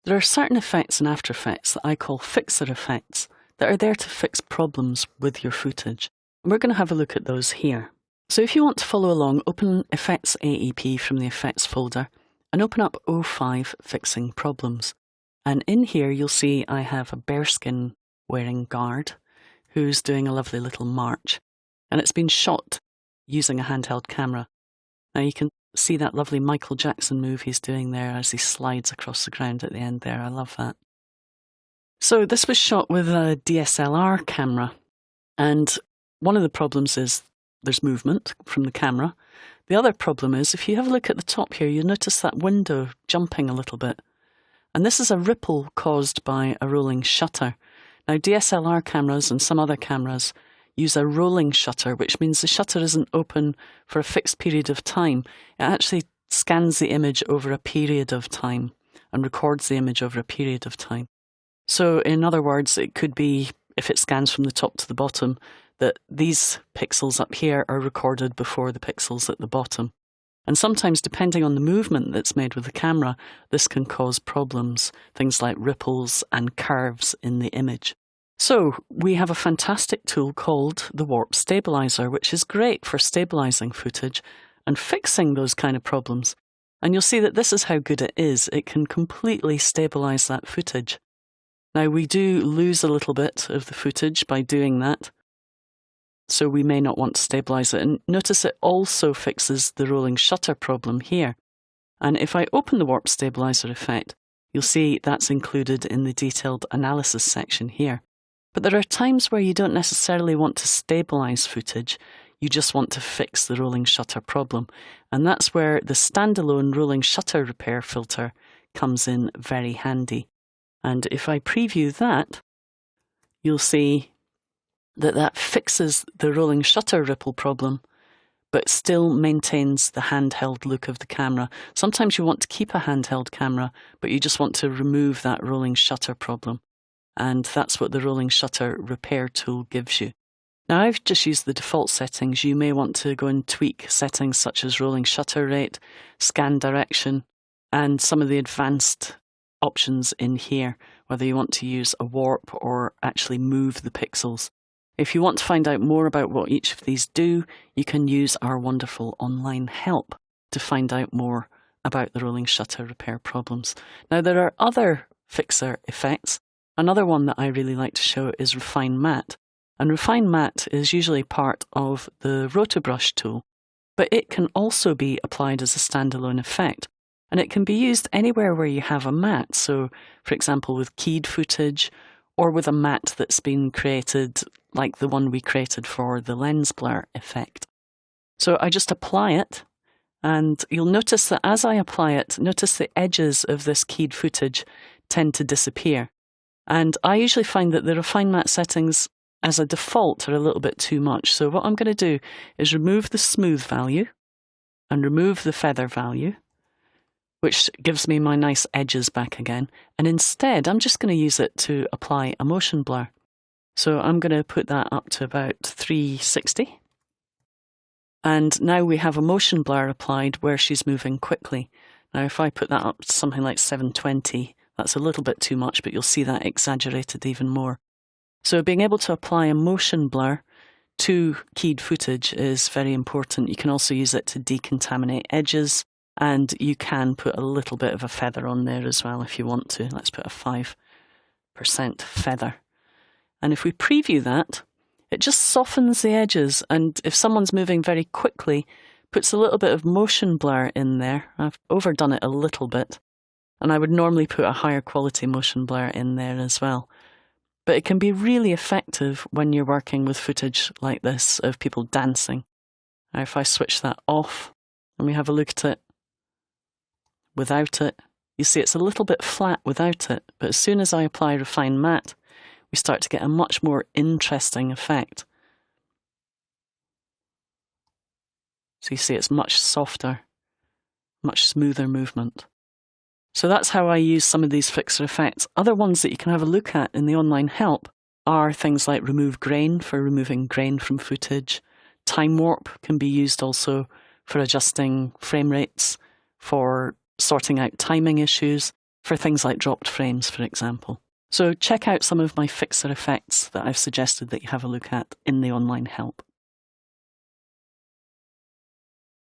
There are certain effects in After Effects that I call fixer effects that are there to fix problems with your footage. And we're going to have a look at those here. So if you want to follow along, open Effects AEP from the Effects folder and open up 05 Fixing Problems. And in here you'll see I have a bearskin wearing guard who's doing a lovely little march. And it's been shot using a handheld camera. Now you can see that lovely Michael Jackson move he's doing there as he slides across the ground at the end there. I love that. So this was shot with a DSLR camera. And one of the problems is there's movement from the camera. The other problem is if you have a look at the top here, you'll notice that window jumping a little bit. And this is a ripple caused by a rolling shutter. Now DSLR cameras and some other cameras use a rolling shutter, which means the shutter isn't open for a fixed period of time. It actually scans the image over a period of time and records the image over a period of time. So in other words, it could be, if it scans from the top to the bottom, that these pixels up here are recorded before the pixels at the bottom. And sometimes, depending on the movement that's made with the camera, this can cause problems, things like ripples and curves in the image. So we have a fantastic tool called the Warp Stabilizer, which is great for stabilizing footage and fixing those kind of problems. And you'll see that this is how good it is. It can completely stabilize that footage. Now we do lose a little bit of the footage by doing that, so we may not want to stabilize it. And notice it also fixes the rolling shutter problem here. And if I open the Warp Stabilizer effect, you'll see that's included in the detailed analysis section here. But there are times where you don't necessarily want to stabilize footage, you just want to fix the rolling shutter problem. And that's where the standalone rolling shutter repair filter comes in very handy. And if I preview that, you'll see that that fixes the rolling shutter ripple problem, but still maintains the handheld look of the camera. Sometimes you want to keep a handheld camera, but you just want to remove that rolling shutter problem. And that's what the rolling shutter repair tool gives you. Now I've just used the default settings. You may want to go and tweak settings such as rolling shutter rate, scan direction, and some of the advanced options in here, whether you want to use a warp or actually move the pixels. If you want to find out more about what each of these do, you can use our wonderful online help to find out more about the rolling shutter repair problems. Now there are other fixer effects. Another one that I really like to show is Refine Matte. And Refine Matte is usually part of the Rotobrush tool, but it can also be applied as a standalone effect. And it can be used anywhere where you have a matte. So, for example, with keyed footage or with a matte that's been created like the one we created for the lens blur effect. So I just apply it, and you'll notice that as I apply it, notice the edges of this keyed footage tend to disappear. And I usually find that the Refine Matte settings as a default are a little bit too much. So what I'm going to do is remove the smooth value and remove the feather value, which gives me my nice edges back again. And instead, I'm just going to use it to apply a motion blur. So I'm going to put that up to about 360. And now we have a motion blur applied where she's moving quickly. Now if I put that up to something like 720, that's a little bit too much, but you'll see that exaggerated even more. So being able to apply a motion blur to keyed footage is very important. You can also use it to decontaminate edges, and you can put a little bit of a feather on there as well if you want to. Let's put a 5% feather. And if we preview that, it just softens the edges, and if someone's moving very quickly, puts a little bit of motion blur in there. I've overdone it a little bit, and I would normally put a higher quality motion blur in there as well. But it can be really effective when you're working with footage like this of people dancing. Now if I switch that off and we have a look at it without it, you see it's a little bit flat without it, but as soon as I apply Refine Matte, we start to get a much more interesting effect. So you see it's much softer, much smoother movement. So that's how I use some of these fixer effects. Other ones that you can have a look at in the online help are things like remove grain for removing grain from footage. Time warp can be used also for adjusting frame rates, for sorting out timing issues. for things like dropped frames, for example. So check out some of my fixer effects that I've suggested that you have a look at in the online help.